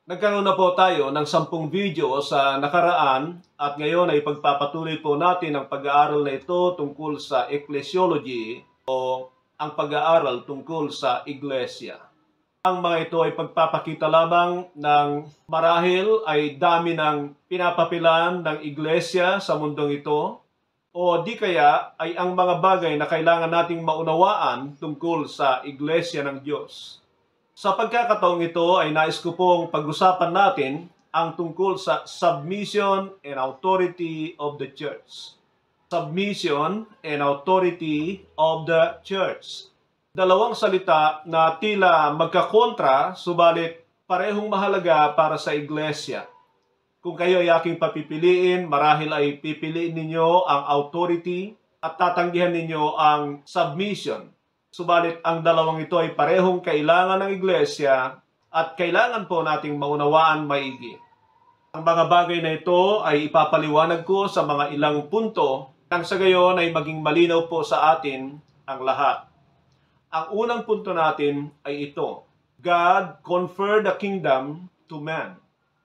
Nagkaroon na po tayo ng 10 video sa nakaraan at ngayon ay pagpapatuloy po natin ang pag-aaral na ito tungkol sa ecclesiology o ang pag-aaral tungkol sa iglesia. Ang mga ito ay pagpapakita lamang ng marahil ay dami ng pinapapilan ng iglesia sa mundong ito o di kaya ay ang mga bagay na kailangan nating maunawaan tungkol sa iglesia ng Diyos. Sa pagkakataong ito ay nais ko pong pag-usapan natin ang tungkol sa submission and authority of the church. Submission and authority of the church. Dalawang salita na tila magkakontra, subalit parehong mahalaga para sa iglesia. Kung kayo ay aking papipiliin, marahil ay pipiliin ninyo ang authority at tatanggihan ninyo ang submission. Subalit ang dalawang ito ay parehong kailangan ng iglesia at kailangan po nating maunawaan maigi. Ang mga bagay na ito ay ipapaliwanag ko sa mga ilang punto nang sa gayon ay maging malinaw po sa atin ang lahat. Ang unang punto natin ay ito: God conferred a kingdom to man.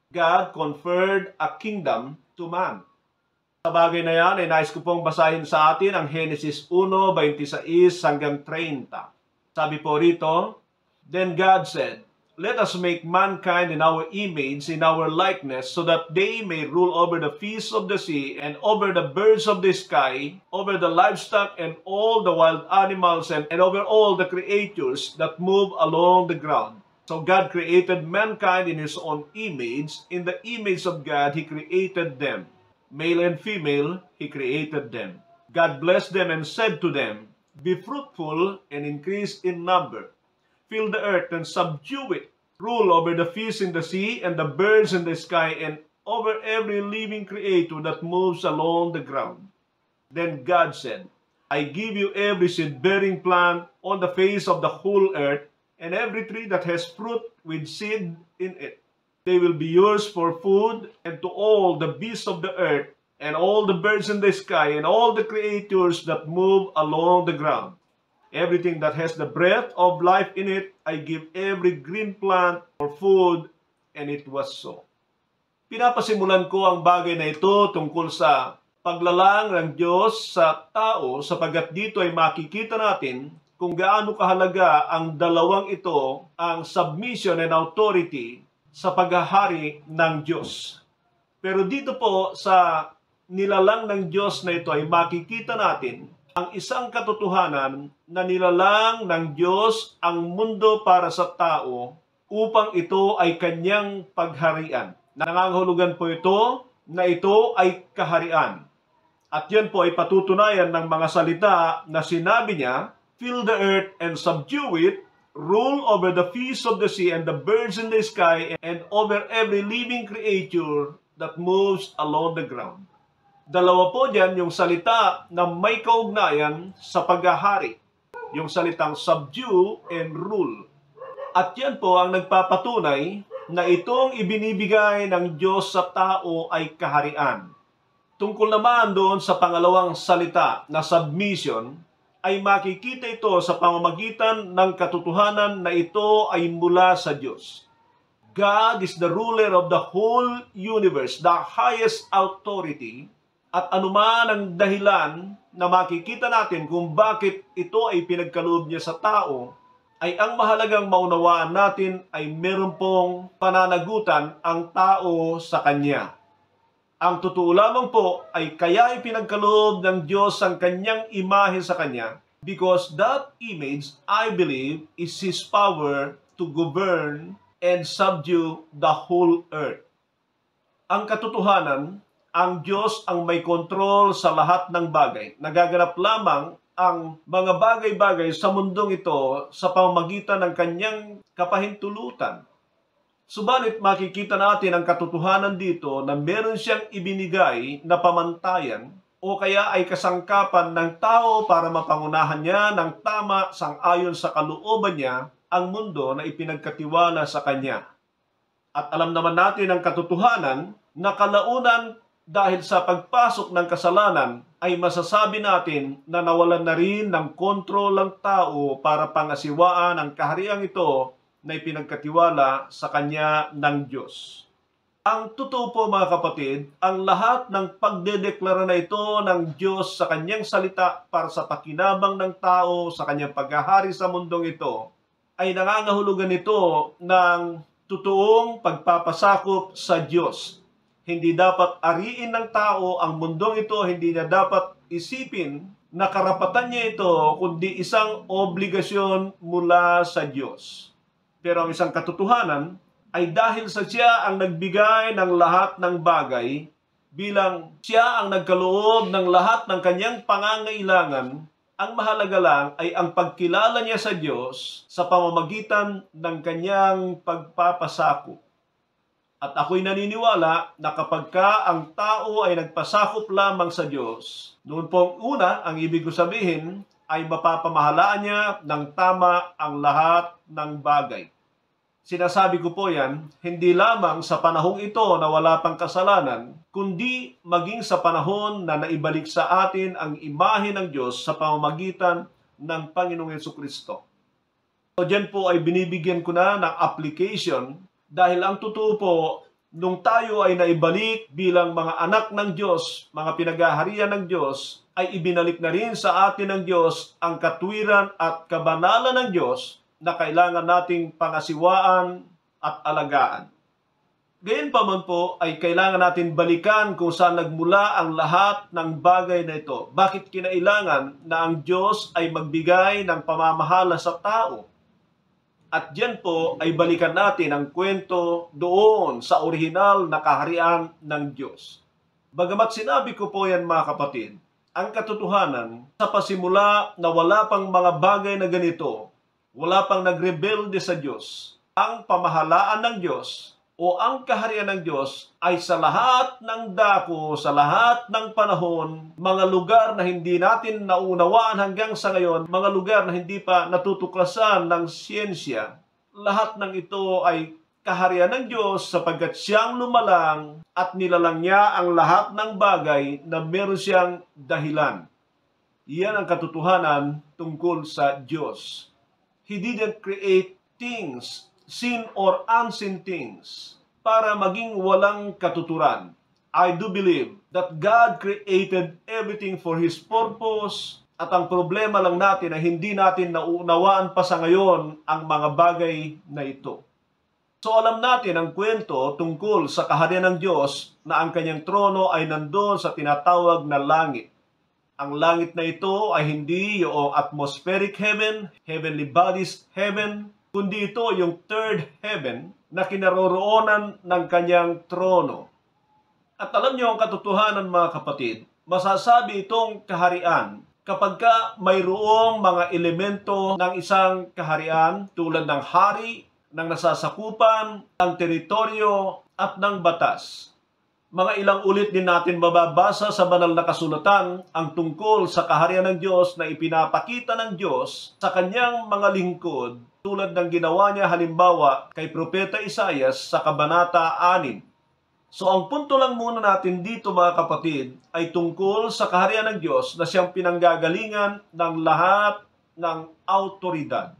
God conferred a kingdom to man. Sa bagay na yan ay nais ko pong basahin sa atin ang Genesis 1:26 hanggang 30. Sabi po rito, "Then God said, let us make mankind in our image, in our likeness, so that they may rule over the fish of the sea, and over the birds of the sky, over the livestock and all the wild animals, and over all the creatures that move along the ground." So God created mankind in His own image. In the image of God, He created them. Male and female, He created them. God blessed them and said to them, "Be fruitful and increase in number. Fill the earth and subdue it. Rule over the fish in the sea and the birds in the sky and over every living creature that moves along the ground." Then God said, "I give you every seed-bearing plant on the face of the whole earth, and every tree that has fruit with seed in it. They will be yours for food, and to all the beasts of the earth, and all the birds in the sky, and all the creatures that move along the ground. Everything that has the breath of life in it, I give every green plant for food," and it was so. Pinapasimulan ko ang bagay na ito tungkol sa paglalang ng Diyos sa tao sapagkat dito ay makikita natin kung gaano kahalaga ang dalawang ito, ang submission and authority sa paghahari ng Diyos. Pero dito po sa nilalang ng Diyos na ito ay makikita natin ang isang katotohanan na nilalang ng Diyos ang mundo para sa tao upang ito ay kanyang pagharian. Nangangahulugan po ito na ito ay kaharian. At yan po ay patutunayan ng mga salita na sinabi niya, "Fill the earth and subdue it, rule over the fish of the sea and the birds in the sky, and over every living creature that moves along the ground." Dalawa po dyan yung salita na may kaugnayan sa paghahari. Yung salitang subdue and rule. At yan po ang nagpapatunay na itong ibinibigay ng Diyos sa tao ay kaharian. Tungkol naman doon sa pangalawang salita na submission, ay makikita ito sa pamamagitan ng katotohanan na ito ay mula sa Diyos. God is the ruler of the whole universe, the highest authority, at anuman ang dahilan na makikita natin kung bakit ito ay pinagkaloob niya sa tao, ay ang mahalagang maunawaan natin ay meron pong pananagutan ang tao sa Kanya. Ang totoo lamang po ay kaya ipinagkaloob ng Diyos ang kanyang imahe sa Kanya because that image, I believe, is His power to govern and subdue the whole earth. Ang katotohanan, ang Diyos ang may kontrol sa lahat ng bagay. Nagaganap lamang ang mga bagay-bagay sa mundong ito sa pamamagitan ng Kanyang kapahintulutan. Subalit makikita natin ang katotohanan dito na meron siyang ibinigay na pamantayan o kaya ay kasangkapan ng tao para mapangunahan niya ng tama sang-ayon sa kalooban niya ang mundo na ipinagkatiwala sa Kanya. At alam naman natin ang katotohanan na kalaunan dahil sa pagpasok ng kasalanan ay masasabi natin na nawalan na rin ng kontrol ang tao para pangasiwaan ang kahariang ito na ipinagkatiwala sa kanya ng Diyos. Ang totoo po mga kapatid, ang lahat ng pagdedeklara na ito ng Diyos sa kanyang salita para sa pakinabang ng tao sa kanyang paghahari sa mundong ito ay nangangahulugan ito ng totoong pagpapasakop sa Diyos. Hindi dapat ariin ng tao ang mundong ito, hindi niya dapat isipin na karapatan niya ito, kundi isang obligasyon mula sa Diyos. Pero ang isang katotohanan ay dahil sa siya ang nagbigay ng lahat ng bagay, bilang siya ang nagkaloob ng lahat ng kanyang pangangailangan, ang mahalaga lang ay ang pagkilala niya sa Diyos sa pamamagitan ng kanyang pagpapasakop. At ako'y naniniwala na kapag ang tao ay nagpasakop lamang sa Diyos, noon pong una, ang ibig ko sabihin ay mapapamahalaan niya ng tama ang lahat ng bagay. Sinasabi ko po yan, hindi lamang sa panahong ito na wala pang kasalanan, kundi maging sa panahon na naibalik sa atin ang imahe ng Diyos sa pamamagitan ng Panginoong Jesucristo. So dyan po ay binibigyan ko na ng application dahil ang totoo po, nung tayo ay naibalik bilang mga anak ng Diyos, mga pinagaharian ng Diyos, ay ibinalik na rin sa atin ng Diyos ang katwiran at kabanalan ng Diyos na kailangan nating pangasiwaan at alagaan. Gayunpaman po ay kailangan natin balikan kung saan nagmula ang lahat ng bagay na ito. Bakit kinailangan na ang Diyos ay magbigay ng pamamahala sa tao? At diyan po ay balikan natin ang kwento doon sa orihinal na kaharian ng Diyos. Bagamat sinabi ko po yan mga kapatid, ang katotohanan sa pasimula na wala pang mga bagay na ganito, wala pang nagrebelde sa Diyos, ang pamahalaan ng Diyos o ang kaharian ng Diyos ay sa lahat ng dako, sa lahat ng panahon, mga lugar na hindi natin naunawaan hanggang sa ngayon, mga lugar na hindi pa natutuklasan ng siyensya, lahat ng ito ay kaharian ng Diyos sapagkat siyang lumalang at nilalang niya ang lahat ng bagay na meron siyang dahilan. Iyan ang katotohanan tungkol sa Diyos. He didn't create things, seen or unseen things, para maging walang katuturan. I do believe that God created everything for His purpose, at ang problema lang natin ay hindi natin naunawaan pa sa ngayon ang mga bagay na ito. So alam natin ang kwento tungkol sa kaharian ng Diyos na ang kanyang trono ay nandoon sa tinatawag na langit. Ang langit na ito ay hindi yung atmospheric heaven, heavenly bodies heaven, kundi ito yung third heaven na kinaroroonan ng kanyang trono. At alam niyo ang katotohanan mga kapatid, masasabi itong kaharian kapag mayroong mga elemento ng isang kaharian tulad ng hari, ng nasasakupan, ng teritoryo at ng batas. Mga ilang ulit din natin mababasa sa banal na kasulatan ang tungkol sa kaharian ng Diyos na ipinapakita ng Diyos sa kanyang mga lingkod tulad ng ginawa niya halimbawa kay Propeta Isaias sa Kabanata 6. So ang punto lang muna natin dito mga kapatid ay tungkol sa kaharian ng Diyos na siyang pinanggagalingan ng lahat ng autoridad.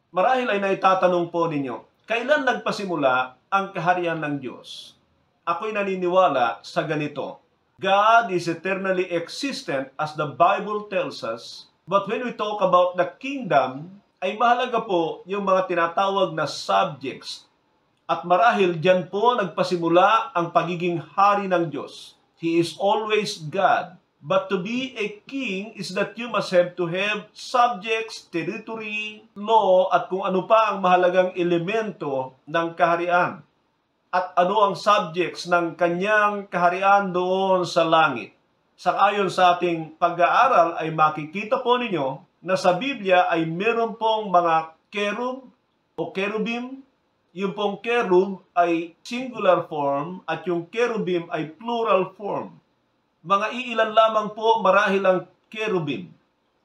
Marahil ay naitatanong po ninyo, kailan nagpasimula ang kaharian ng Diyos? Ako'y naniniwala sa ganito. God is eternally existent as the Bible tells us. But when we talk about the kingdom, ay mahalaga po yung mga tinatawag na subjects. At marahil dyan po nagpasimula ang pagiging hari ng Diyos. He is always God. But to be a king is that you must have to have subjects, territory, law, at kung ano pa ang mahalagang elemento ng kaharian. At ano ang subjects ng kanyang kaharian doon sa langit. Ayon sa ating pag-aaral ay makikita po ninyo na sa Biblia ay meron pong mga cherub o cherubim. Yung pong cherub ay singular form at yung cherubim ay plural form. Mga iilan lamang po marahil ang cherubim.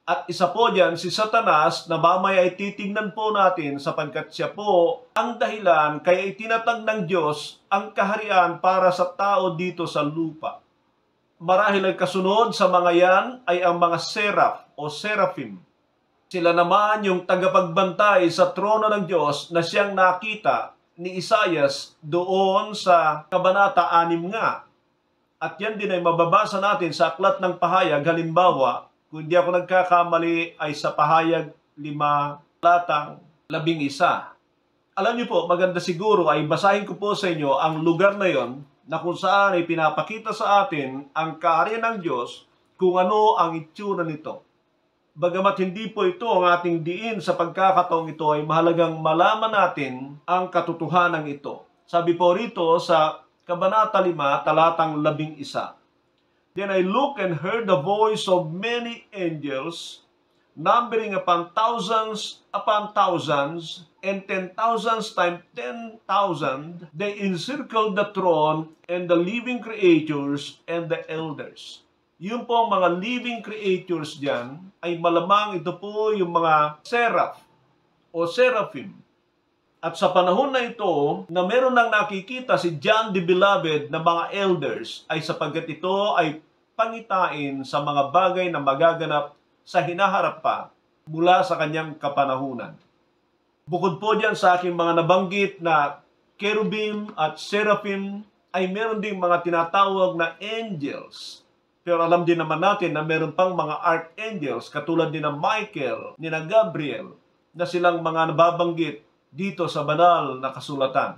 At isa po dyan, si Satanas, na mamaya ay titignan po natin sapagkat siya po ang dahilan kaya itinatag ng Diyos ang kaharian para sa tao dito sa lupa. Marahil ang kasunod sa mga yan ay ang mga seraph o seraphim. Sila naman yung tagapagbantay sa trono ng Diyos na siyang nakita ni Isaias doon sa Kabanata 6 nga. At yan din ay mababasa natin sa Aklat ng Pahayag. Halimbawa, kung hindi ako nagkakamali ay sa Pahayag 5, talatang 11. Alam niyo po, maganda siguro ay basahin ko po sa inyo ang lugar na yon na kung saan ay pinapakita sa atin ang kaharian ng Diyos kung ano ang itsura nito. Bagamat hindi po ito ang ating diin sa pagkakataong ito, ay mahalagang malaman natin ang katotohanan ito. Sabi po rito sa Kabanata 5, talatang 11. Then I looked and heard the voice of many angels, numbering upon thousands, and 10,000 times 10,000, they encircled the throne and the living creatures and the elders. Yung po mga living creatures diyan ay malamang ito po yung mga seraph o seraphim. At sa panahon na ito, na meron nang nakikita si John the Beloved na mga elders, ay sapagkat ito ay pangitain sa mga bagay na magaganap sa hinaharap pa mula sa kanyang kapanahunan. Bukod po diyan sa aking mga nabanggit na cherubim at seraphim, ay meron ding mga tinatawag na angels. Pero alam din naman natin na meron pang mga archangels katulad ni na Michael, ni na Gabriel, na silang mga nababanggit dito sa banal na kasulatan.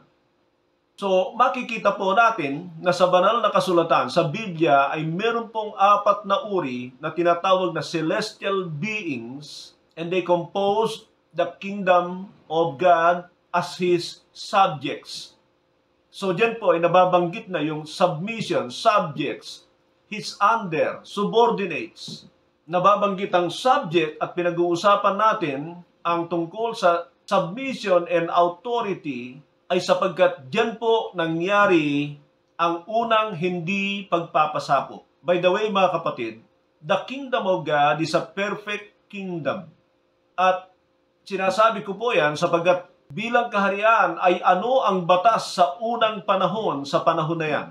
So, makikita po natin na sa banal na kasulatan, sa Biblia, ay meron pong 4 na uri na tinatawag na celestial beings, and they compose the kingdom of God as His subjects. So, dyan po ay nababanggit na yung submission, subjects, His under, subordinates. Nababanggit ang subject at pinag-uusapan natin ang tungkol sa submission and authority ay sapagkat diyan po nangyari ang unang hindi pagpapasapot. By the way, mga kapatid, the kingdom of God is a perfect kingdom. At sinasabi ko po yan sapagkat bilang kaharian ay ano ang batas sa unang panahon sa panahon na yan.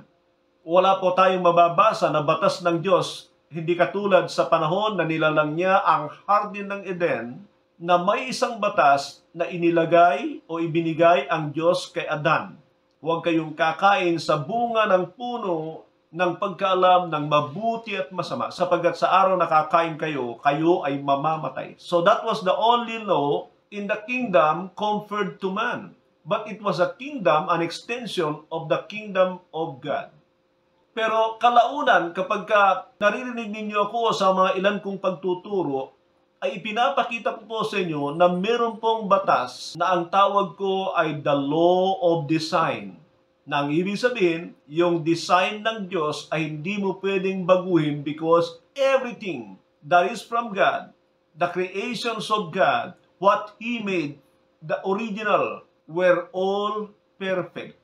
Wala po tayong mababasa na batas ng Diyos, hindi katulad sa panahon na nilalang niya ang Hardin ng Eden, na may isang batas na inilagay o ibinigay ang Diyos kay Adan. Huwag kayong kakain sa bunga ng puno ng pagkaalam ng mabuti at masama, sapagkat sa araw na kakain kayo, kayo ay mamamatay. So that was the only law in the kingdom conferred to man. But it was a kingdom, an extension of the kingdom of God. Pero kalaunan, kapag naririnig ninyo ako sa mga ilan kong pagtuturo, ay ipinapakita ko po sa inyo na meron pong batas na ang tawag ko ay the law of design. Na ang ibig sabihin, yung design ng Diyos ay hindi mo pwedeng baguhin because everything that is from God, the creations of God, what He made, the original, were all perfect.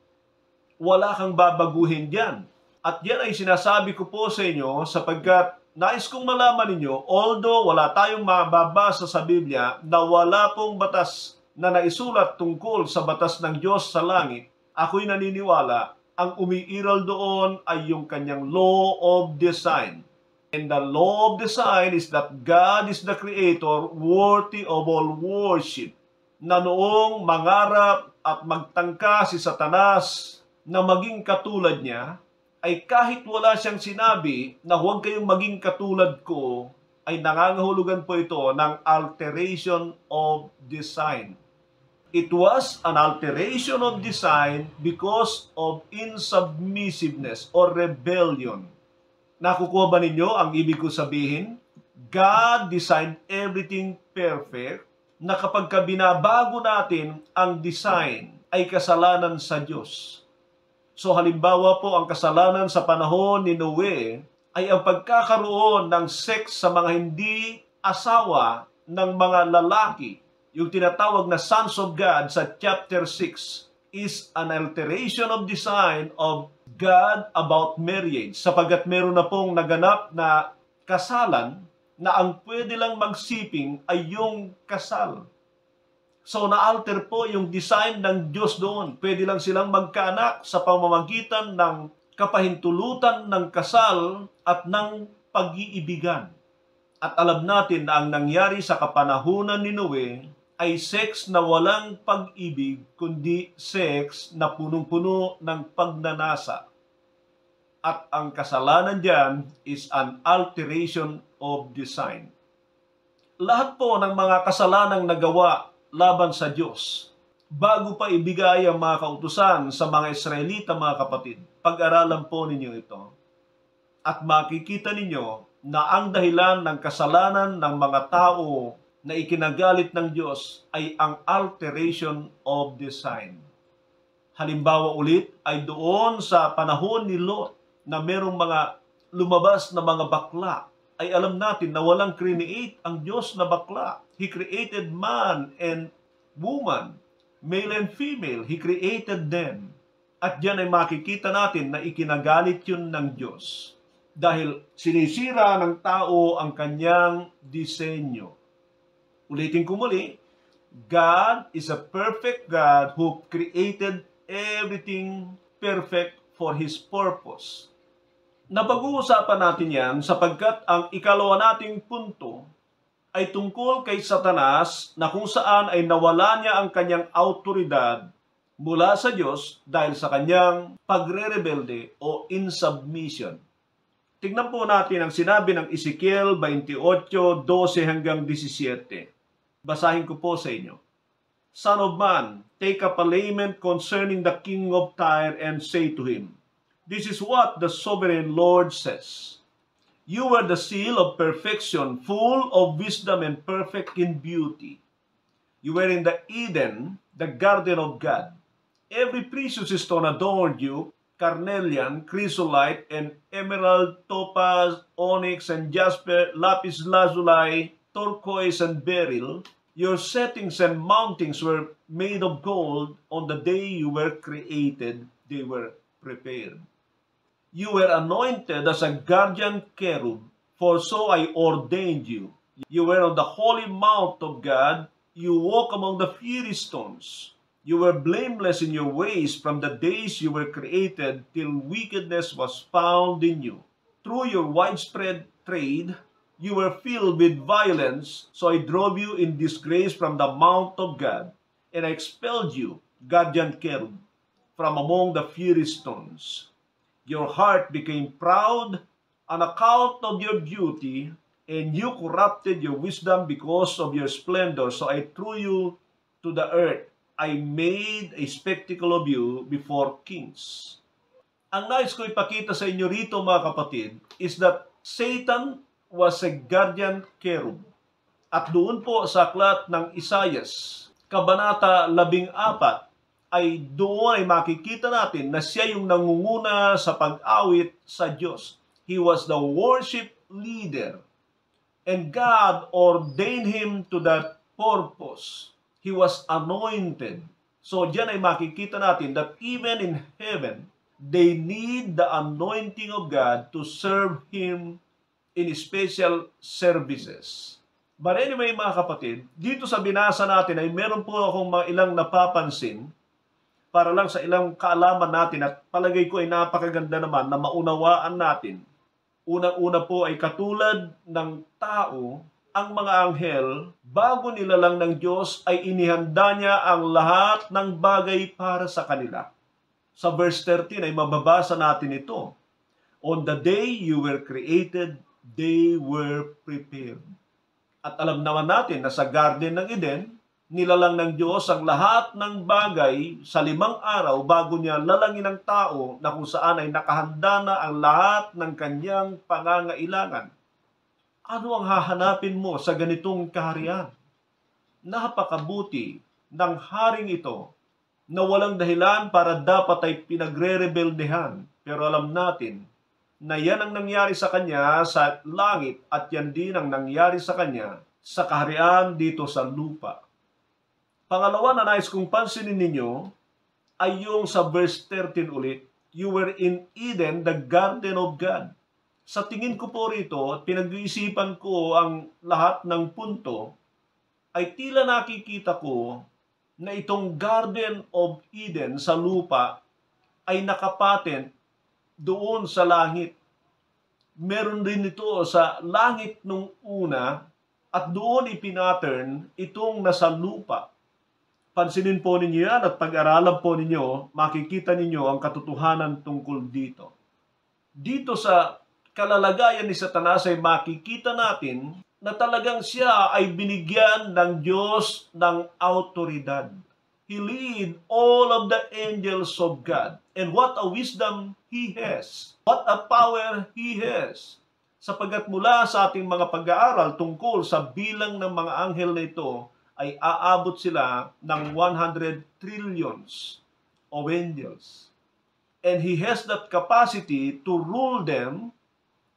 Wala kang babaguhin dyan. At yan ay sinasabi ko po sa inyo sapagkat nais kong malaman ninyo, although wala tayong mababasa sa Biblia na wala pong batas na naisulat tungkol sa batas ng Diyos sa langit, ako'y naniniwala, ang umiiral doon ay yung kanyang law of design. And the law of design is that God is the Creator, worthy of all worship. Na noong mangarap at magtangka si Satanas na maging katulad niya, ay kahit wala siyang sinabi na huwag kayong maging katulad ko, ay nangangahulugan po ito ng alteration of design. It was an alteration of design because of insubmissiveness or rebellion. Nakukuha ba ninyo ang ibig ko sabihin? God designed everything perfect na kapag binabago natin ang design ay kasalanan sa Diyos. So halimbawa po ang kasalanan sa panahon ni Noe ay ang pagkakaroon ng sex sa mga hindi asawa ng mga lalaki. Yung tinatawag na sons of God sa chapter 6 is an alteration of design of God about marriage. Sapagkat meron na pong naganap na kasalan na ang pwede lang magsiping ay yung kasal. So, na-alter po yung design ng Diyos doon. Pwede lang silang magkaanak sa pamamagitan ng kapahintulutan ng kasal at ng pag-iibigan. At alam natin na ang nangyari sa kapanahunan ni Noe ay sex na walang pag-ibig, kundi sex na punong-puno ng pagnanasa. At ang kasalanan diyan is an alteration of design. Lahat po ng mga kasalanang nagawa laban sa Diyos, bago pa ibigay ang mga kautusan sa mga Israelita, mga kapatid, pag-aralan po ninyo ito. At makikita ninyo na ang dahilan ng kasalanan ng mga tao na ikinagalit ng Diyos ay ang alteration of design. Halimbawa ulit ay doon sa panahon ni Lot na merong mga lumabas na mga bakla, ay alam natin na walang create ang Diyos na bakla. He created man and woman, male and female. He created them. At diyan ay makikita natin na ikinagalit yun ng Diyos. Dahil sinisira ng tao ang kanyang disenyo. Ulitin ko muli, God is a perfect God who created everything perfect for His purpose. Napag-uusapan natin yan sapagkat ang ikalawa nating punto ay tungkol kay Satanas na kung saan ay nawala niya ang kanyang autoridad mula sa Diyos dahil sa kanyang pagre-rebelde o insubmission. Tignan po natin ang sinabi ng Ezekiel 28:12 hanggang 17. Basahin ko po sa inyo. Son of man, take up a lament concerning the king of Tyre and say to him, this is what the sovereign Lord says. You were the seal of perfection, full of wisdom and perfect in beauty. You were in the Eden, the garden of God. Every precious stone adorned you, carnelian, chrysolite, and emerald, topaz, onyx, and jasper, lapis lazuli, turquoise, and beryl. Your settings and mountings were made of gold. On the day you were created, they were prepared. You were anointed as a guardian cherub, for so I ordained you. You were on the holy mount of God. You walk among the fiery stones. You were blameless in your ways from the days you were created till wickedness was found in you. Through your widespread trade, you were filled with violence, so I drove you in disgrace from the mount of God, and I expelled you, guardian cherub, from among the fiery stones. Your heart became proud on account of your beauty, and you corrupted your wisdom because of your splendor. So I threw you to the earth. I made a spectacle of you before kings. Ang nais ko ipakita sa inyo rito, mga kapatid, is that Satan was a guardian cherub. At doon po sa aklat ng Isaias, Kabanata 14, ay doon ay makikita natin na siya yung nangunguna sa pag-awit sa Diyos. He was the worship leader. And God ordained him to that purpose. He was anointed. So diyan ay makikita natin that even in heaven, they need the anointing of God to serve Him in special services. But anyway, mga kapatid, dito sa binasa natin ay meron po akong mga ilang napapansin para lang sa ilang kaalaman natin at palagay ko ay napakaganda naman na maunawaan natin. Unang-una po ay katulad ng tao, ang mga anghel, bago nilalang ng Diyos ay inihanda niya ang lahat ng bagay para sa kanila. Sa verse 13 ay mababasa natin ito. On the day you were created, they were prepared. At alam naman natin na sa Garden ng Eden, nilalang ng Diyos ang lahat ng bagay sa 5 araw bago niya lalangin ang tao na kung saan ay nakahanda na ang lahat ng kanyang pangangailangan. Ano ang hahanapin mo sa ganitong kaharian? Napakabuti ng haring ito na walang dahilan para dapat ay pinagre-rebeldehan. Pero alam natin na yan ang nangyari sa kanya sa langit at yan din ang nangyari sa kanya sa kaharian dito sa lupa. Pangalawa na nais kong pansinin ninyo ay yung sa verse 13 ulit, you were in Eden, the garden of God. Sa tingin ko po rito, at pinag-iisipan ko ang lahat ng punto, ay tila nakikita ko na itong Garden of Eden sa lupa ay nakapatent doon sa langit. Meron din ito sa langit nung una at doon ipinattern itong nasa lupa. Pansinin po ninyo yan at pag-aralan po ninyo, makikita ninyo ang katotohanan tungkol dito. Dito sa kalalagayan ni Satanas ay makikita natin na talagang siya ay binigyan ng Diyos ng autoridad. He lead all of the angels of God. And what a wisdom He has. What a power He has. Sapagkat mula sa ating mga pag-aaral tungkol sa bilang ng mga anghel na ito, ay aabot sila ng 100 trillions of angels. And He has that capacity to rule them,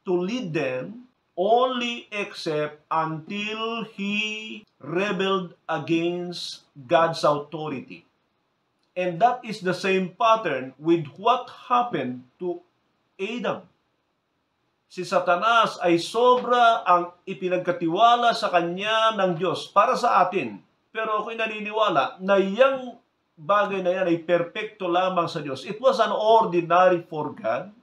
to lead them, only except until he rebelled against God's authority. And that is the same pattern with what happened to Adam. Si Satanas ay sobra ang ipinagkatiwala sa kanya ng Diyos para sa atin. Pero ako'y naniniwala na yung bagay na yan ay perpekto lamang sa Diyos. It was an ordinary for God.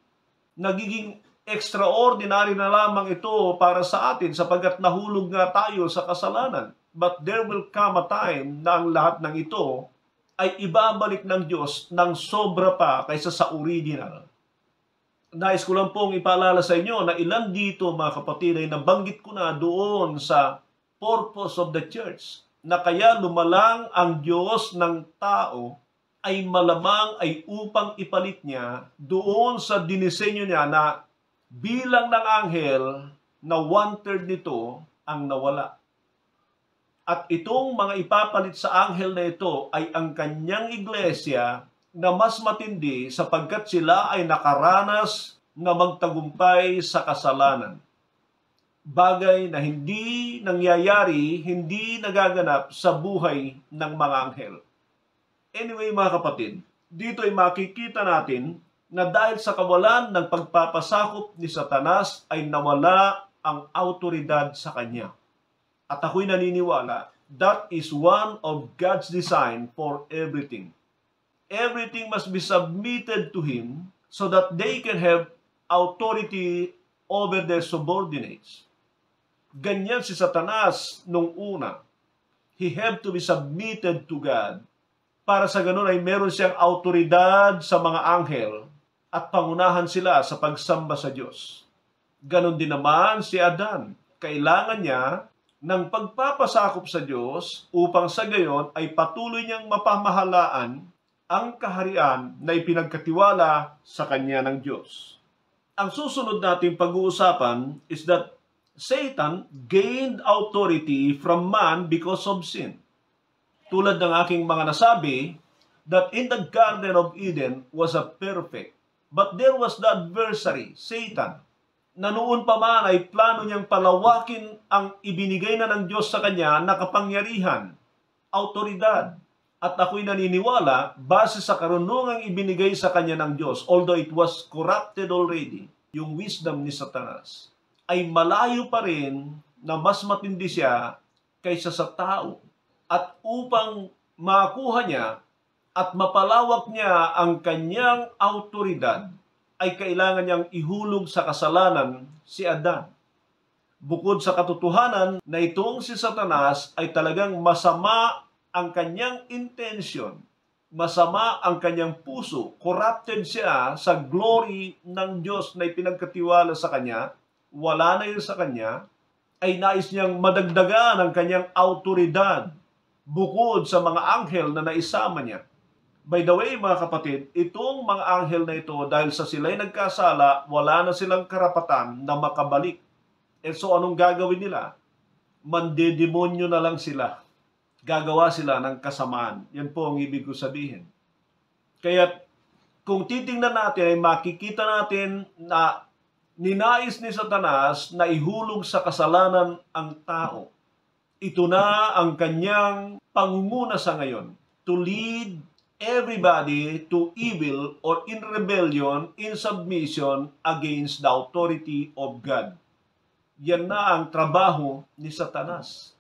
Nagiging extraordinary na lamang ito para sa atin sapagkat nahulog nga tayo sa kasalanan. But there will come a time na ang lahat ng ito ay ibabalik ng Diyos ng sobra pa kaysa sa original. Nais ko lang pong ipaalala sa inyo na ilan dito mga kapatid ay nabanggit ko na doon sa purpose of the church na kaya lumalang ang Diyos ng tao ay malamang ay upang ipalit niya doon sa dinisenyo niya na bilang ng anghel na 1/3 nito ang nawala. At itong mga ipapalit sa anghel na ito ay ang kanyang iglesia na mas matindi sapagkat sila ay nakaranas na magtagumpay sa kasalanan. Bagay na hindi nangyayari, hindi nagaganap sa buhay ng mga anghel. Anyway mga kapatid, dito ay makikita natin na dahil sa kawalan ng pagpapasakop ni Satanas ay nawala ang autoridad sa kanya. At ako'y naniniwala, that is one of God's design for everything. Everything must be submitted to Him so that they can have authority over their subordinates. Ganyan si Satanas nung una. He had to be submitted to God. Para sa ganun ay meron siyang autoridad sa mga anghel at pangunahan sila sa pagsamba sa Diyos. Ganon din naman si Adan. Kailangan niya ng pagpapasakop sa Diyos upang sa gayon ay patuloy niyang mapamahalaan ang kaharian na ipinagkatiwala sa kanya ng Diyos. Ang susunod nating pag-uusapan is that Satan gained authority from man because of sin. Tulad ng aking mga nasabi, that in the Garden of Eden was a perfect, but there was the adversary, Satan, na noon pa man ay plano niyang palawakin ang ibinigay na ng Diyos sa kanya na kapangyarihan, autoridad. At ako'y naniniwala, base sa karunungang ibinigay sa kanya ng Diyos, although it was corrupted already, yung wisdom ni Satanas, ay malayo pa rin na mas matindi siya kaysa sa tao. At upang makuha niya at mapalawak niya ang kanyang autoridad, ay kailangan niyang ihulog sa kasalanan si Adan. Bukod sa katotohanan na itong si Satanas ay talagang masama ang kanyang intention, masama ang kanyang puso, corrupted siya sa glory ng Diyos na ipinagkatiwala sa kanya, wala na yun sa kanya, ay nais niyang madagdagan ang kanyang autoridad bukod sa mga anghel na naisama niya. By the way, mga kapatid, itong mga anghel na ito, dahil sa sila'y nagkasala, wala na silang karapatan na makabalik. E so, anong gagawin nila? Mandedemonyo na lang sila. Gagawa sila ng kasamaan. Yan po ang ibig ko sabihin. Kaya, kung titingnan natin, ay makikita natin na ninais ni Satanas na ihulog sa kasalanan ang tao. Ito na ang kanyang pangunguna sa ngayon. To lead everybody to evil or in rebellion, in submission against the authority of God. Yan na ang trabaho ni Satanas.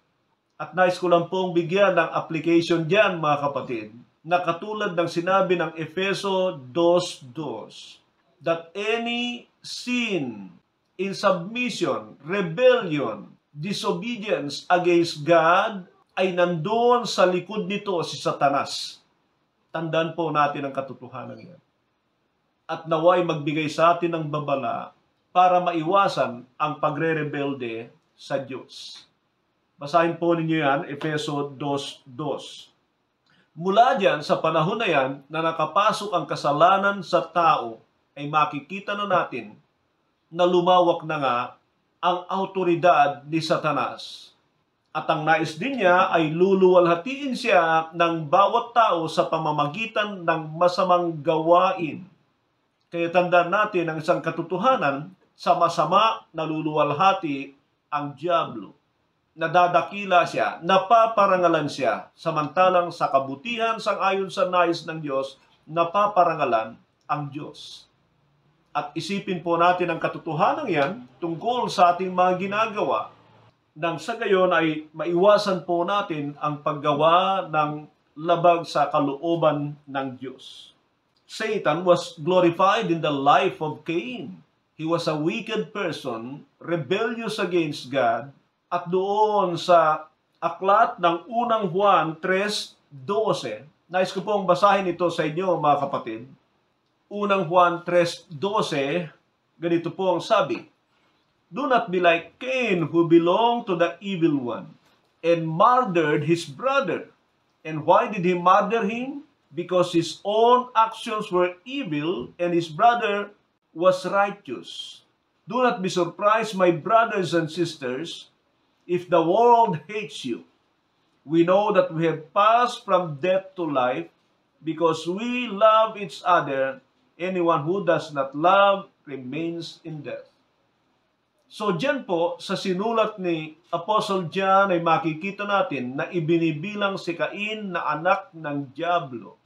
At nais ko lang pong bigyan ng application diyan, mga kapatid, na katulad ng sinabi ng Efeso 2:2, that any sin, insubmission, rebellion, disobedience against God ay nandoon sa likod nito si Satanas. Tandaan po natin ang katotohanan yan. At naway magbigay sa atin ng babala para maiwasan ang pagre-rebelde sa Diyos. Basahin po ninyo yan, Efeso 2:2. Mula diyan, sa panahon na yan, na nakapasok ang kasalanan sa tao, ay makikita na natin na lumawak na nga ang autoridad ni Satanas. At ang nais din niya ay luluwalhatiin siya ng bawat tao sa pamamagitan ng masamang gawain. Kaya tandaan natin ang isang katotohanan, sa masama naluluwalhati ang dyablo. Nadadakila siya, napaparangalan siya, samantalang sa kabutihan sang-ayon sa nais ng Diyos, napaparangalan ang Diyos. At isipin po natin ang katotohanan yan tungkol sa ating mga ginagawa, nang sa gayon ay maiwasan po natin ang paggawa ng labag sa kalooban ng Diyos. Satan was glorified in the life of Cain. He was a wicked person, rebellious against God, at doon sa aklat ng unang Juan 3:12, nais ko pong basahin ito sa inyo mga kapatid. Unang Juan 3:12, ganito po ang sabi, "Do not be like Cain, who belonged to the evil one, and murdered his brother. And why did he murder him? Because his own actions were evil, and his brother was righteous. Do not be surprised, my brothers and sisters, if the world hates you. We know that we have passed from death to life, because we love each other. Anyone who does not love remains in death." So dyan po, sa sinulat ni Apostle John ay makikita natin na ibinibilang si Cain na anak ng dyablo.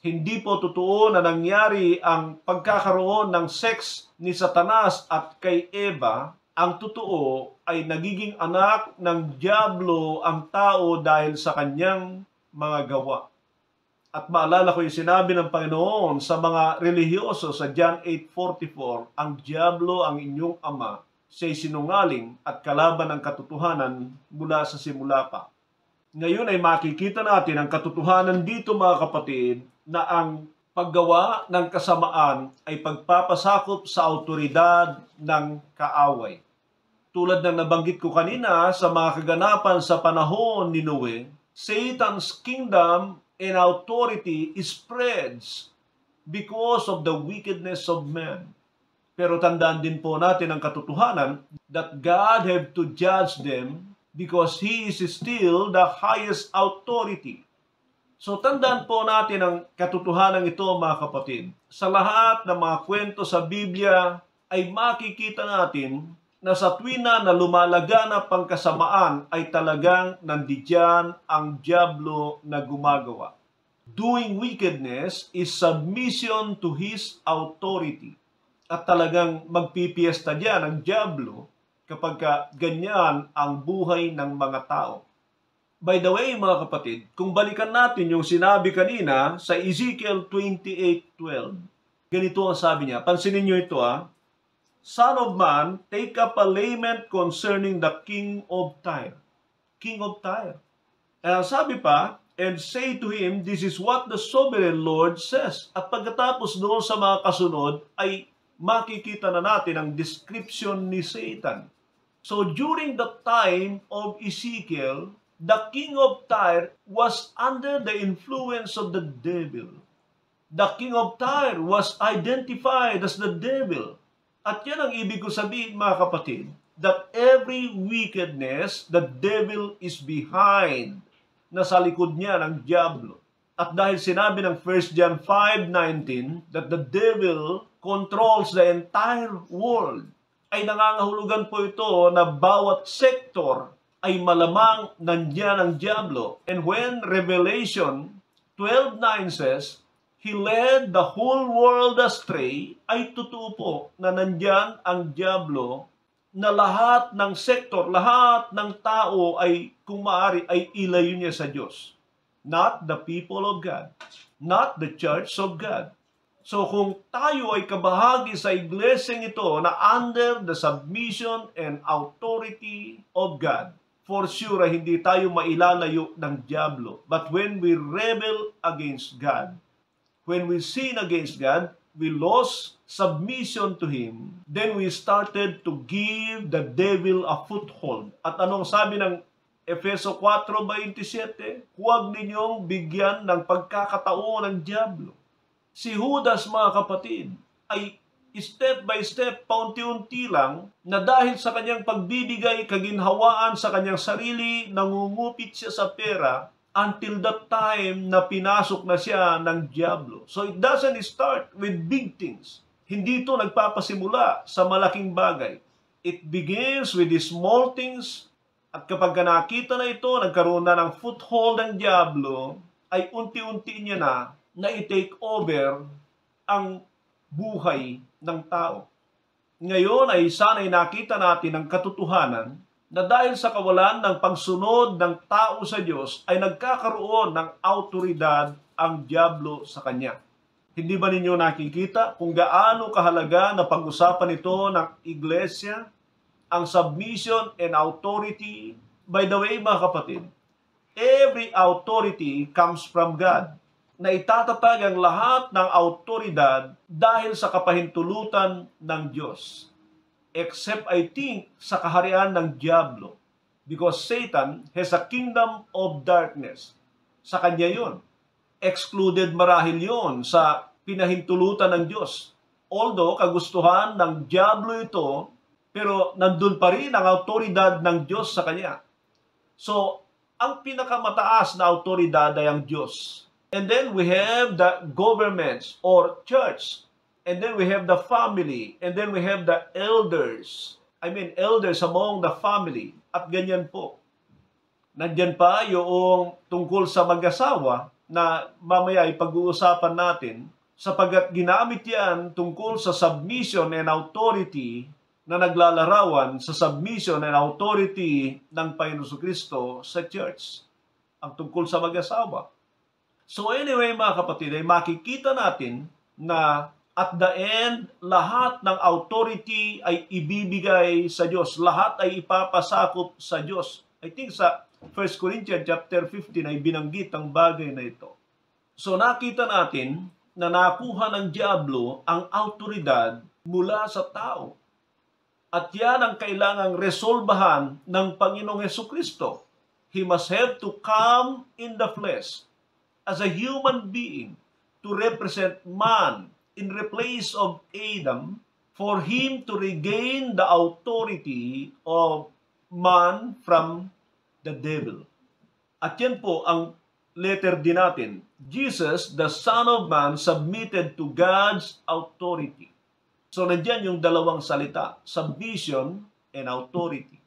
Hindi po totoo na nangyari ang pagkakaroon ng sex ni Satanas at kay Eva. Ang totoo ay nagiging anak ng dyablo ang tao dahil sa kanyang mga gawa. At maalala ko yung sinabi ng Panginoon sa mga relihiyoso sa John 8:44, "Ang dyablo ang inyong ama, siya'y sinungaling at kalaban ng katotohanan mula sa simula pa." Ngayon ay makikita natin ang katotohanan dito mga kapatid, na ang paggawa ng kasamaan ay pagpapasakop sa autoridad ng kaaway. Tulad ng nabanggit ko kanina sa mga kaganapan sa panahon ni Noe, Satan's kingdom and authority spreads because of the wickedness of man. Pero tandaan din po natin ang katotohanan that God have to judge them because He is still the highest authority. So tandaan po natin ang katotohanan ito mga kapatid. Sa lahat ng mga kwento sa Biblia ay makikita natin na sa tuwina na lumalaganap ang kasamaan ay talagang nandiyan ang dyablo na gumagawa. Doing wickedness is submission to his authority. At talagang magpipiesta diyan ang dyablo kapag ganyan ang buhay ng mga tao. By the way, mga kapatid, kung balikan natin yung sinabi kanina sa Ezekiel 28:12, ganito ang sabi niya. Pansinin niyo ito "Son of man, take up a lament concerning the king of Tyre." King of Tyre. And sabi pa, "And say to him, this is what the sovereign Lord says." At pagkatapos doon sa mga kasunod, ay makikita na natin ang description ni Satan. So during the time of Ezekiel, the king of Tyre was under the influence of the devil. The king of Tyre was identified as the devil. At yan ang ibig ko sabihin mga kapatid, that every wickedness, the devil is behind. Nasa likod niya ng dyablo. At dahil sinabi ng 1 John 5:19 that the devil controls the entire world, ay nangangahulugan po ito na bawat sektor ay malamang nandiyan ang dyablo. And when Revelation 12:9 says, "He led the whole world astray," ay totoo po na nandiyan ang dyablo, na lahat ng sektor, lahat ng tao ay kung maaari ay ilayo niya sa Diyos. Not the people of God. Not the church of God. So kung tayo ay kabahagi sa iglesyang ito na under the submission and authority of God, for sure ay hindi tayo mailalayo ng diablo. But when we rebel against God, when we sin against God, we lost submission to Him, then we started to give the devil a foothold. At anong sabi ng Efeso 4:27? Huwag ninyong bigyan ng pagkakataon ng diablo. Si Judas, mga kapatid, ay step by step, paunti-unti lang, na dahil sa kanyang pagbibigay kaginhawaan sa kanyang sarili, nangungupit siya sa pera, until that time na pinasok na siya ng diablo. So it doesn't start with big things. Hindi ito nagpapasimula sa malaking bagay. It begins with the small things, at kapag nakita na ito, nagkaroon na ng foothold ng diablo, ay unti-unti niya na i-take over ang buhay ng tao. Ngayon ay sana'y nakita natin ang katotohanan na dahil sa kawalan ng pagsunod ng tao sa Diyos ay nagkakaroon ng autoridad ang diablo sa kanya. Hindi ba ninyo nakikita kung gaano kahalaga na pag-usapan ito ng iglesia, ang submission and authority? By the way, mga kapatid, every authority comes from God, na itatatag ang lahat ng autoridad dahil sa kapahintulutan ng Diyos. Except, I think, sa kaharian ng diablo. Because Satan has a kingdom of darkness. Sa kanya yun. Excluded marahil yun sa pinahintulutan ng Diyos. Although, kagustuhan ng diablo ito, pero nandun pa rin ang autoridad ng Diyos sa kanya. So, ang pinakamataas na autoridad ay ang Diyos. And then we have the governments or church. And then we have the family. And then we have the elders. Elders among the family. At ganyan po. Nandyan pa yung tungkol sa mag-asawa na mamaya ipag-uusapan natin, sapagkat ginamit yan tungkol sa submission and authority na naglalarawan sa submission and authority ng Panginoon Jesucristo sa church. Ang tungkol sa mag-asawa. So anyway, mga kapatid, ay makikita natin na at the end, lahat ng authority ay ibibigay sa Diyos. Lahat ay ipapasakop sa Diyos. I think sa 1 Corinthians chapter 15 ay binanggit ang bagay na ito. So nakita natin na nakuha ng diablo ang autoridad mula sa tao. At yan ang kailangang resolbahan ng Panginoong Jesucristo. He must have to come in the flesh as a human being to represent man in replace of Adam, for him to regain the authority of man from the devil. At yan po ang letter din natin. Jesus, the Son of Man, submitted to God's authority. So nandiyan yung dalawang salita, submission and authority.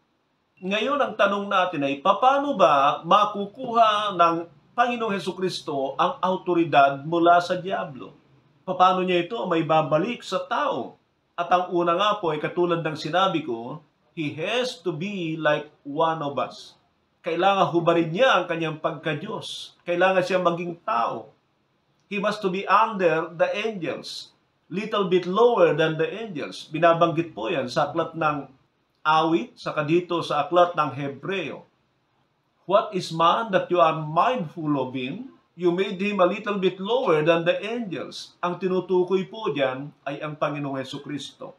Ngayon ang tanong natin ay, paano ba makukuha ng Panginoong Hesukristo ang autoridad mula sa diablo? Paano niya ito may babalik sa tao? At ang una nga po ay katulad ng sinabi ko, he has to be like one of us. Kailangan hubarin niya ang kanyang pagka-Diyos. Kailangan siya maging tao. He must to be under the angels. Little bit lower than the angels. Binabanggit po yan sa aklat ng Awit, saka dito sa aklat ng Hebreo. What is man that you are mindful of him? You made him a little bit lower than the angels. Ang tinutukoy po diyan ay ang Panginoong Hesukristo.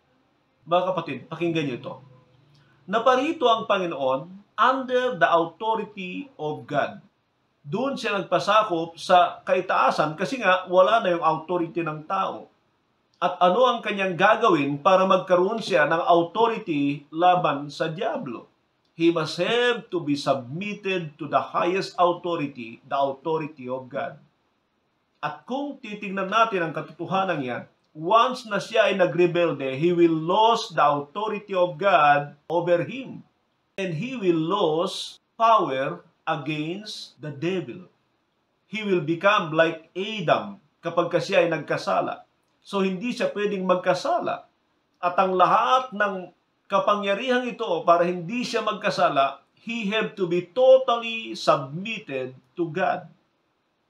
Mga kapatid, pakinggan niyo ito. Naparito ang Panginoon under the authority of God. Doon siya nagpasakop sa kaitaasan kasi nga wala na yung authority ng tao. At ano ang kanyang gagawin para magkaroon siya ng authority laban sa diablo? He must have to be submitted to the highest authority, the authority of God. At kung titingnan natin ang katotohanan yan, once na siya ay nagrebelde, he will lose the authority of God over him. And he will lose power against the devil. He will become like Adam kapag siya ay nagkasala. So hindi siya pwedeng magkasala. At ang lahat ng kapangyarihang ito para hindi siya magkasala, he have to be totally submitted to God.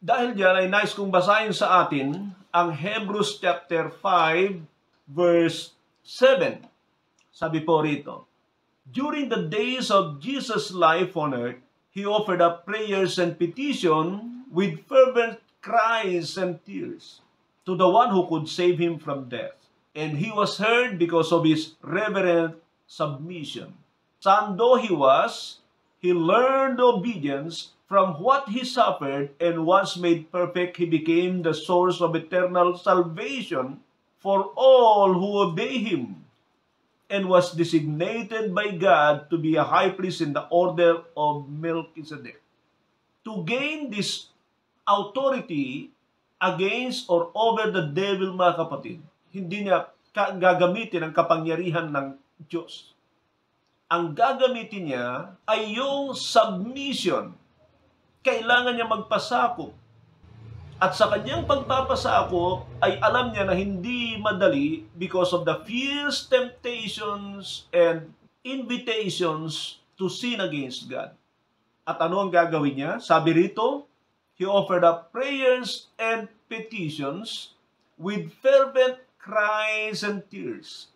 Dahil diyan ay nais kong basahin sa atin ang Hebrews chapter 5 verse 7. Sabi po rito, during the days of Jesus' life on earth, He offered up prayers and petition with fervent cries and tears to the one who could save him from death. And he was heard because of his reverent submission. Son though he was, he learned obedience from what he suffered, and once made perfect, he became the source of eternal salvation for all who obey him, and was designated by God to be a high priest in the order of Melchizedek. To gain this authority against or over the devil, mga kapatid, hindi niya gagamitin ang kapangyarihan ng Diyos. Ang gagamitin niya ay yung submission. Kailangan niya magpasakop. At sa kanyang pagpapasakop ay alam niya na hindi madali because of the fierce temptations and invitations to sin against God. At ano ang gagawin niya? Sabi rito, he offered up prayers and petitions with fervent cries and tears.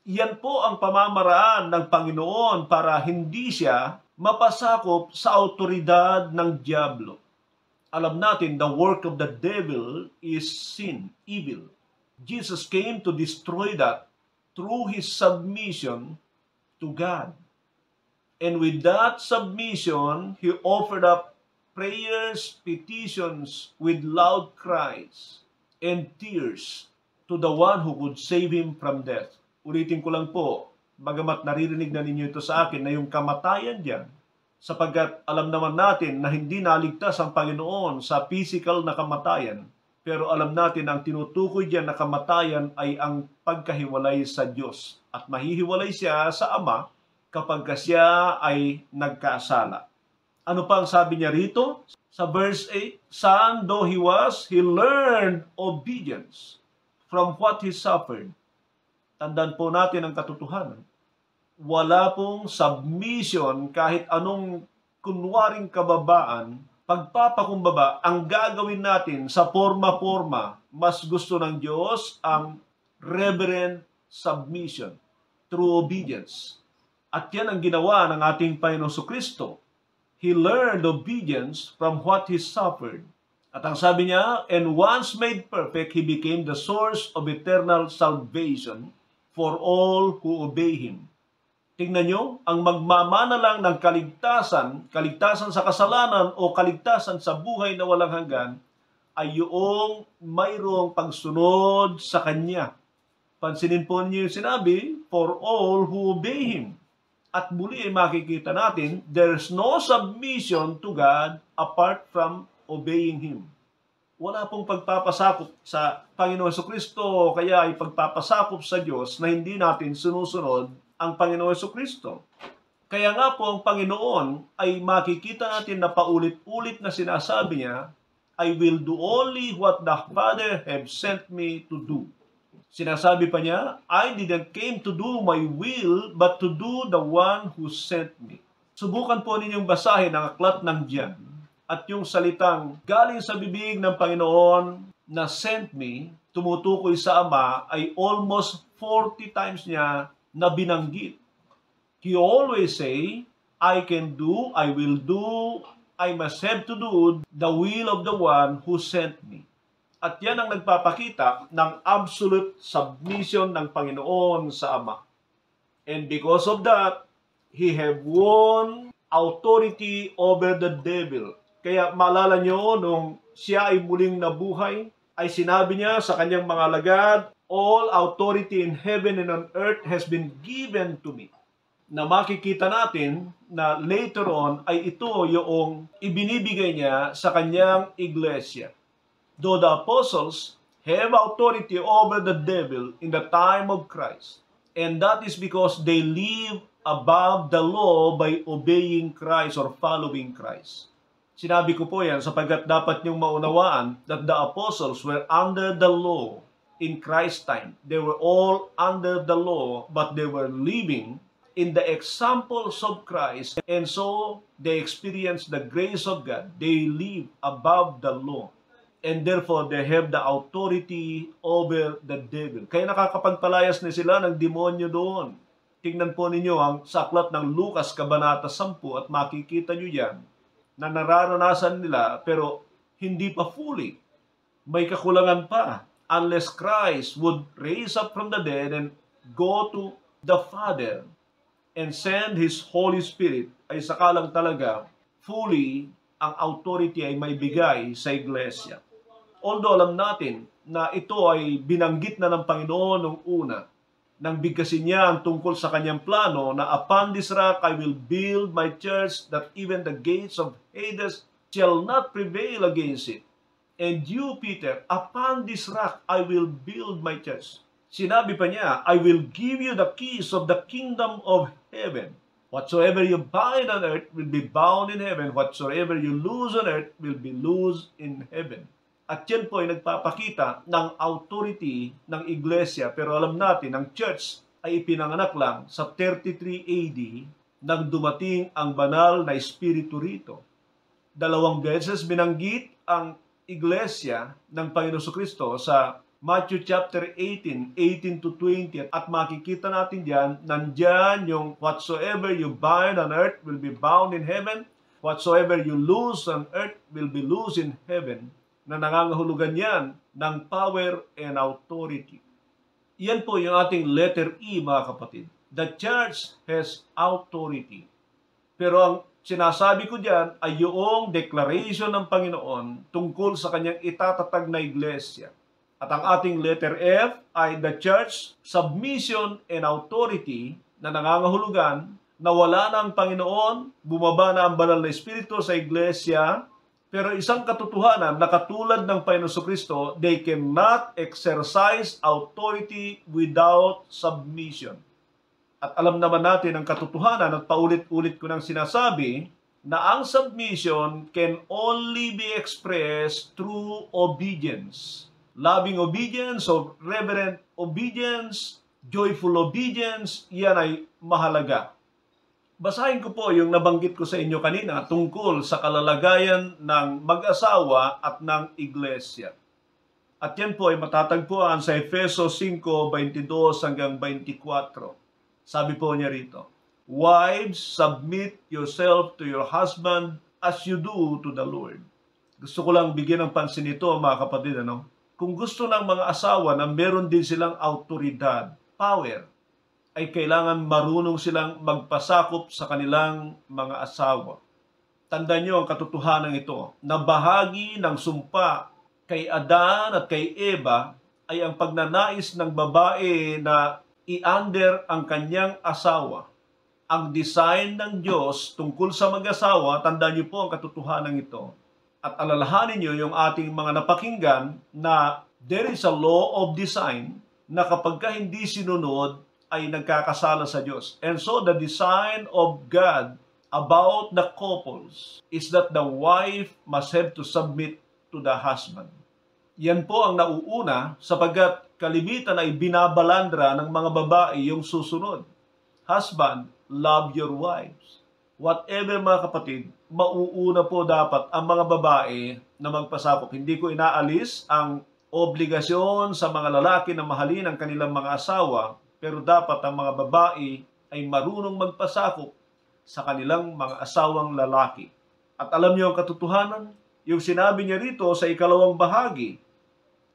Yan po ang pamamaraan ng Panginoon para hindi siya mapasakop sa autoridad ng diablo. Alam natin, the work of the devil is sin, evil. Jesus came to destroy that through His submission to God. And with that submission, He offered up prayers, petitions with loud cries and tears to the one who could save him from death. Ulitin ko lang po, bagamat naririnig na ninyo ito sa akin, na yung kamatayan diyan, sapagkat alam naman natin na hindi naligtas ang Panginoon sa physical na kamatayan, pero alam natin ang tinutukoy diyan na kamatayan ay ang pagkahiwalay sa Diyos. At mahihiwalay siya sa Ama kapag siya ay nagkasala. Ano pa ang sabi niya rito? Sa verse 8, son though he was, he learned obedience from what he suffered. Tandaan po natin ang katotohanan. Wala pong submission kahit anong kunwaring kababaan, pagpapakumbaba, ang gagawin natin sa forma-forma. Mas gusto ng Diyos ang reverent submission through obedience. At yan ang ginawa ng ating Panginoong Jesucristo. He learned obedience from what he suffered. At ang sabi niya, and once made perfect, he became the source of eternal salvation for all who obey him. Tingnan nyo, ang magmamana lang ng kaligtasan sa kasalanan o kaligtasan sa buhay na walang hanggan, ay yung mayroong pagsunod sa Kanya. Pansinin po niyo yung sinabi, for all who obey him. At muli ay makikita natin, there's no submission to God apart from obeying Him. Wala pong pagpapasakop sa Panginoon Jesucristo, kaya ay pagpapasakop sa Diyos na hindi natin sinusunod ang Panginoon Jesucristo. Kaya nga po ang Panginoon ay makikita natin na paulit-ulit na sinasabi niya, I will do only what the Father have sent me to do. Sinasabi pa niya, I didn't came to do my will, but to do the one who sent me. Subukan po ninyong basahin ang aklat ng John at yung salitang galing sa bibig ng Panginoon na sent me, tumutukoy sa Ama, ay almost 40 times niya na binanggit. He always say, I can do, I will do, I must have to do the will of the one who sent me. At yan ang nagpapakita ng absolute submission ng Panginoon sa Ama. And because of that, He have won authority over the devil. Kaya maalala nyo, nung siya ay muling nabuhay, ay sinabi niya sa kanyang mga alagad, all authority in heaven and on earth has been given to me. Na makikita natin na later on ay ito yung ibinibigay niya sa kanyang iglesia. Though the apostles have authority over the devil in the time of Christ. And that is because they live above the law by obeying Christ or following Christ. Sinabi ko po yan sapagkat dapat niyong maunawaan that the apostles were under the law in Christ's time. They were all under the law, but they were living in the examples of Christ, and so they experience the grace of God. They live above the law, and therefore they have the authority over the devil. Kaya nakakapagpalayas na sila ng demonyo doon. Tingnan po ninyo ang saklat ng Lucas Kabanata 10 at makikita nyo yan na nararanasan nila pero hindi pa fully. May kakulangan pa unless Christ would raise up from the dead and go to the Father and send His Holy Spirit, ay sakalang talaga fully ang authority ay may bigay sa iglesia. Although alam natin na ito ay binanggit na ng Panginoon nung una, nang bigkasin niya ang tungkol sa kanyang plano na upon this rock I will build my church, that even the gates of Hades shall not prevail against it. And you, Peter, upon this rock I will build my church. Sinabi pa niya, I will give you the keys of the kingdom of heaven. Whatsoever you bind on earth will be bound in heaven. Whatsoever you loose on earth will be loosed in heaven. At yan po ay nagpapakita ng authority ng iglesia. Pero alam natin, ang church ay ipinanganak lang sa 33 AD nang dumating ang banal na espiritu rito. 2 beses binanggit ang iglesia ng Panginoon Kristo sa Matthew chapter 18, 18 to 20. At makikita natin diyan, nandyan yung whatsoever you bind on earth will be bound in heaven. Whatsoever you loose on earth will be loosed in heaven. Na nangangahulugan yan ng power and authority. Yan po yung ating letter E, mga kapatid. The church has authority. Pero ang sinasabi ko diyan ay yung declaration ng Panginoon tungkol sa kanyang itatatag na iglesia. At ang ating letter F ay the church, submission and authority, na nangangahulugan na wala na ang Panginoon, bumaba na ang banal na espiritu sa iglesia. Pero isang katotohanan na katulad ng Panginoon Kristo, they cannot exercise authority without submission. At alam naman natin ang katotohanan at paulit-ulit ko nang sinasabi na ang submission can only be expressed through obedience. Loving obedience or reverent obedience, joyful obedience, yan ay mahalaga. Basahin ko po yung nabanggit ko sa inyo kanina tungkol sa kalalagayan ng mag-asawa at ng iglesia. At yan po ay matatagpuan sa Efesos 5:22 hanggang 24. Sabi po niya rito, wives, submit yourself to your husband as you do to the Lord. Gusto ko lang bigyan ng pansin ito, mga kapatid. Kung gusto ng mga asawa na meron din silang autoridad, power, ay kailangan marunong silang magpasakop sa kanilang mga asawa. Tandaan niyo ang katotohanan ito, na bahagi ng sumpa kay Adan at kay Eva ay ang pagnanais ng babae na i-under ang kanyang asawa. Ang design ng Diyos tungkol sa mag-asawa, tandaan niyo po ang katotohanan ito. At alalahanin niyo yung ating mga napakinggan na there is a law of design na kapag ka hindi sinunod, ay nagkakasala sa Diyos. And so the design of God about the couples is that the wife must have to submit to the husband. Yan po ang nauuna sapagkat kalimitan ay binabalandra ng mga babae yung susunod. Husband, love your wives. Whatever, mga kapatid, mauuna po dapat ang mga babae na magpasakop. Hindi ko inaalis ang obligasyon sa mga lalaki na mahalin ang kanilang mga asawa, pero dapat ang mga babae ay marunong magpasakop sa kanilang mga asawang lalaki. At alam niyo ang katotohanan? Yung sinabi niya rito sa ikalawang bahagi,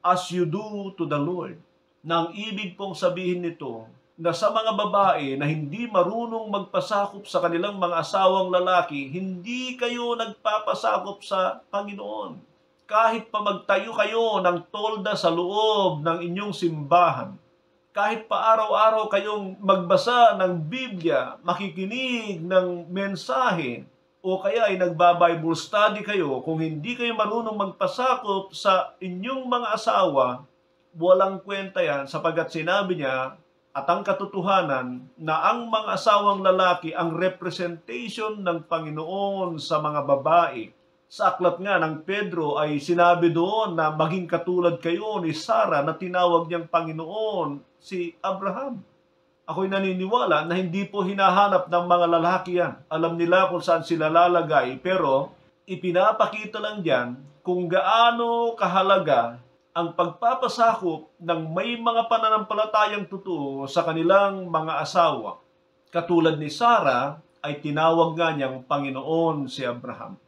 as you do to the Lord. Nang ibig pong sabihin nito, na sa mga babae na hindi marunong magpasakop sa kanilang mga asawang lalaki, hindi kayo nagpapasakop sa Panginoon. Kahit pa magtayo kayo ng tolda sa loob ng inyong simbahan, kahit pa araw-araw kayong magbasa ng Biblia, makikinig ng mensahe, o kaya ay nagba-Bible study kayo, kung hindi kayo marunong magpasakop sa inyong mga asawa, walang kwenta yan sapagkat sinabi niya at ang katotohanan na ang mga asawang lalaki ang representation ng Panginoon sa mga babae. Sa aklat nga ng Pedro ay sinabi doon na maging katulad kayo ni Sarah na tinawag niyang Panginoon si Abraham. Ako'y naniniwala na hindi po hinahanap ng mga lalaki yan. Alam nila kung saan sila lalagay, pero ipinapakita lang diyan kung gaano kahalaga ang pagpapasakop ng may mga pananampalatayang totoo sa kanilang mga asawa. Katulad ni Sarah, ay tinawag nga niyang Panginoon si Abraham.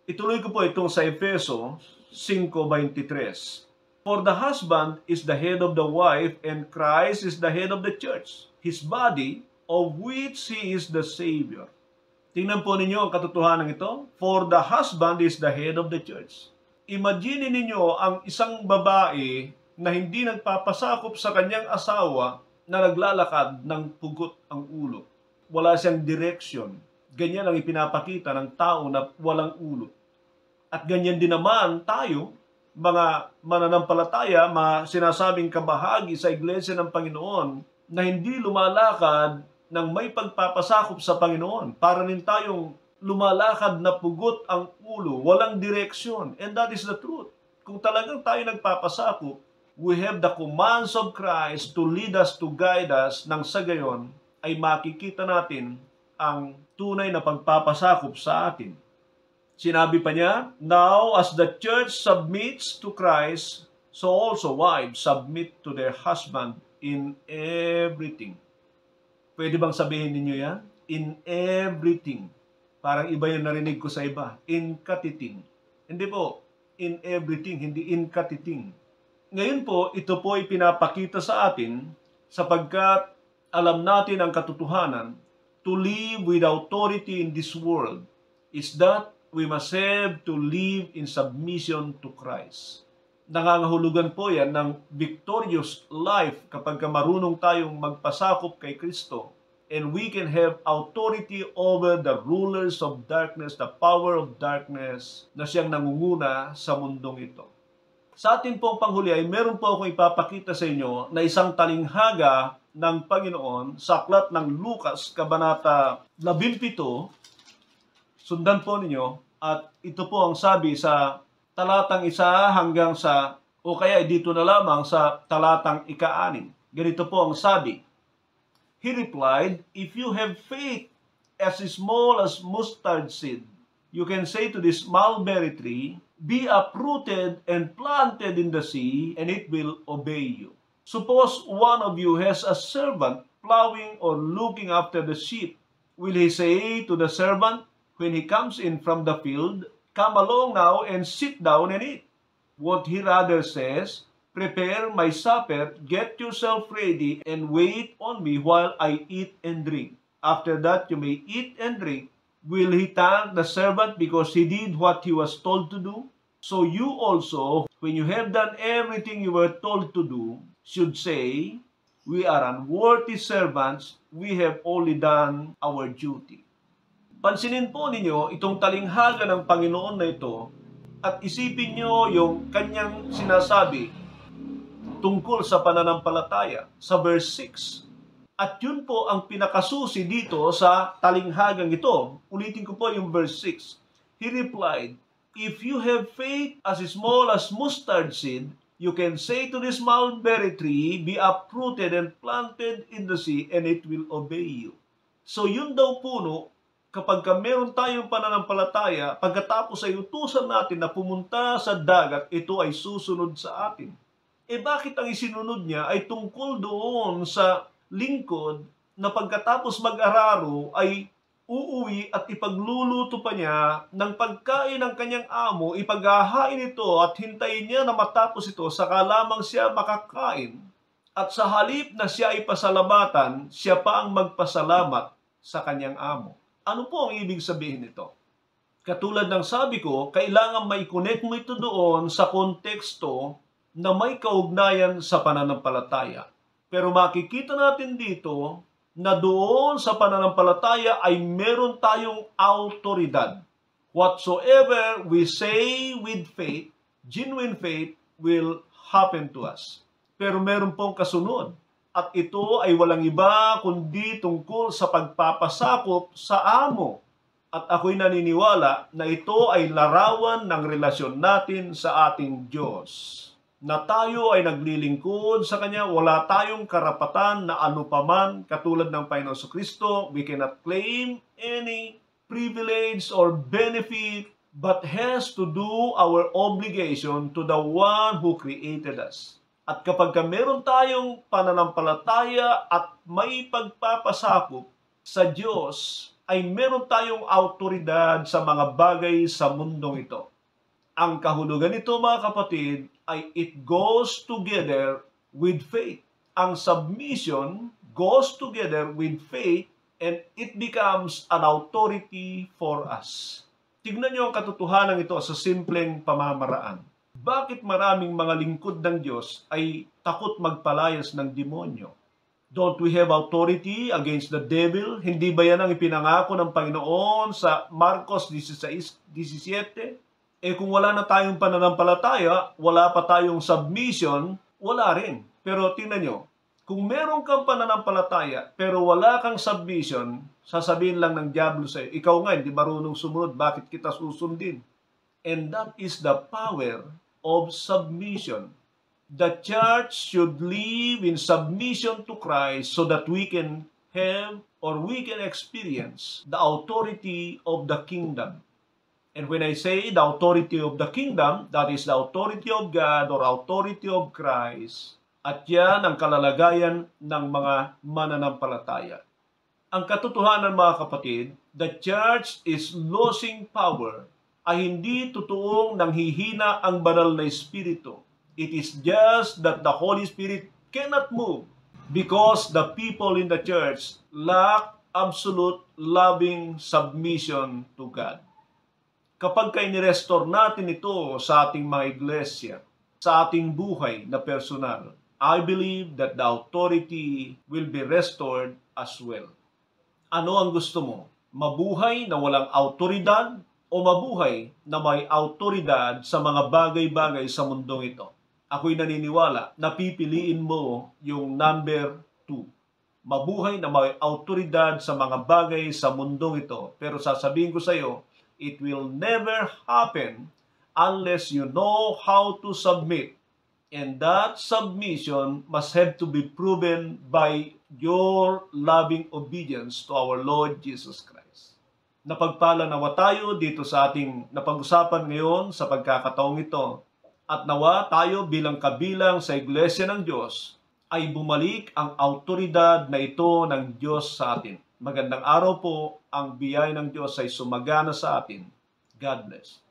Ituloy ko po itong sa Efeso 5:23. For the husband is the head of the wife, and Christ is the head of the church, His body, of which He is the Savior. Tingnan po ninyo ang katotohanan ito. For the husband is the head of the church. Imagine ninyo ang isang babae na hindi nagpapasakop sa kanyang asawa na naglalakad ng pugot ang ulo. Wala siyang direction. Ganyan ang ipinapakita ng tao na walang ulo. At ganyan din naman tayo, mga mananampalataya, sinasabing kabahagi sa iglesia ng Panginoon na hindi lumalakad ng may pagpapasakop sa Panginoon. Para rin tayong lumalakad na pugot ang ulo, walang direksyon. And that is the truth. Kung talagang tayo nagpapasakop, we have the commands of Christ to lead us, to guide us, nang sa gayon ay makikita natin ang tunay na pagpapasakop sa atin. Sinabi pa niya, now as the church submits to Christ, so also wives submit to their husband in everything. Pwede bang sabihin ninyo yan? In everything. Parang iba yung narinig ko sa iba. In katiting. Hindi po, in everything, hindi in katiting. Ngayon po, ito po ay pinapakita sa atin sapagkat alam natin ang katotohanan, to live with authority in this world is that we must have to live in submission to Christ. Nangangahulugan po yan ng victorious life kapag marunong tayong magpasakop kay Kristo, and we can have authority over the rulers of darkness, the power of darkness na siyang nangunguna sa mundong ito. Sa atin pong panghuli ay meron po akong ipapakita sa inyo na isang talinghaga ng Panginoon sa aklat ng Lucas, Kabanata 17. Sundan po ninyo, at ito po ang sabi sa talatang 1 hanggang sa, o kaya dito na lamang sa talatang 6. Ganito po ang sabi. He replied, if you have faith as small as mustard seed, you can say to this mulberry tree, be uprooted and planted in the sea, and it will obey you. Suppose one of you has a servant plowing or looking after the sheep. Will he say to the servant, when he comes in from the field, come along now and sit down and eat? What he rather says, prepare my supper, get yourself ready, and wait on me while I eat and drink. After that you may eat and drink. Will he thank the servant because he did what he was told to do? So you also, when you have done everything you were told to do, should say, we are unworthy servants, we have only done our duty. Pansinin po ninyo itong talinghaga ng Panginoon na ito at isipin nyo yung kanyang sinasabi tungkol sa pananampalataya sa verse 6. At yun po ang pinakasusi dito sa talinghagang ito. Ulitin ko po yung verse 6. He replied, if you have faith as small as mustard seed, you can say to this mulberry tree, be uprooted and planted in the sea, and it will obey you. So yun daw puno, kapag meron tayong pananampalataya, pagkatapos ay utusan natin na pumunta sa dagat, ito ay susunod sa atin. Bakit ang isinunod niya ay tungkol doon sa lingkod na pagkatapos mag-araro ay uuwi at ipagluluto pa niya ng pagkain ng kanyang amo, ipaghahain ito at hintayin niya na matapos ito, saka lamang siya makakain. At sa halip na siya ay pasalamatan, siya pa ang magpasalamat sa kanyang amo. Ano po ang ibig sabihin nito? Katulad ng sabi ko, kailangan mai-connect mo ito doon sa konteksto na may kaugnayan sa pananampalataya. Pero makikita natin dito na doon sa pananampalataya ay meron tayong autoridad. Whatsoever we say with faith, genuine faith will happen to us. Pero meron pong kasunod. At ito ay walang iba kundi tungkol sa pagpapasakop sa amo. At ako'y naniniwala na ito ay larawan ng relasyon natin sa ating Diyos. na tayo ay naglilingkod sa Kanya. Wala tayong karapatan na anupaman katulad ng Panginoon Kristo. We cannot claim any privilege or benefit, but has to do our obligation to the one who created us. At kapag meron tayong pananampalataya at may pagpapasakop sa Diyos, ay meron tayong autoridad sa mga bagay sa mundong ito. Ang kahulugan nito, mga kapatid, ay it goes together with faith. Ang submission goes together with faith and it becomes an authority for us. Tignan niyo ang katotohanan ito sa simpleng pamamaraan. Bakit maraming mga lingkod ng Diyos ay takot magpalayas ng demonyo? Don't we have authority against the devil? Hindi ba yan ang ipinangako ng Panginoon sa Marcos 16:17? Kung wala na tayong pananampalataya, wala pa tayong submission, wala rin. Pero tingnan nyo, kung meron kang pananampalataya, pero wala kang submission, sasabihin lang ng diablo sa'yo, ikaw nga, hindi marunong sumunod, bakit kita susundin? And that is the power of submission. The church should live in submission to Christ so that we can have or we can experience the authority of the kingdom. And when I say the authority of the kingdom, that is the authority of God or authority of Christ. At yan ang kalalagayan ng mga mananampalataya. Ang katotohanan, mga kapatid, the church is losing power ay hindi totoong nanghihina ang banal na Espiritu. It is just that the Holy Spirit cannot move because the people in the church lack absolute loving submission to God. Kapag inirestore natin ito sa ating mga iglesia, sa ating buhay na personal, I believe that the authority will be restored as well. Ano ang gusto mo? Mabuhay na walang autoridad o mabuhay na may autoridad sa mga bagay-bagay sa mundong ito? Ako'y naniniwala na pipiliin mo yung number 2. Mabuhay na may autoridad sa mga bagay sa mundong ito. Pero sasabihin ko sa iyo, it will never happen unless you know how to submit. And that submission must have to be proven by your loving obedience to our Lord Jesus Christ. Napagpala nawa tayo dito sa ating napag-usapan ngayon sa pagkakataong ito. At nawa tayo bilang kabilang sa Iglesia ng Diyos ay bumalik ang autoridad na ito ng Diyos sa atin. Magandang araw po, ang biyaya ng Diyos ay sumagana sa atin. God bless.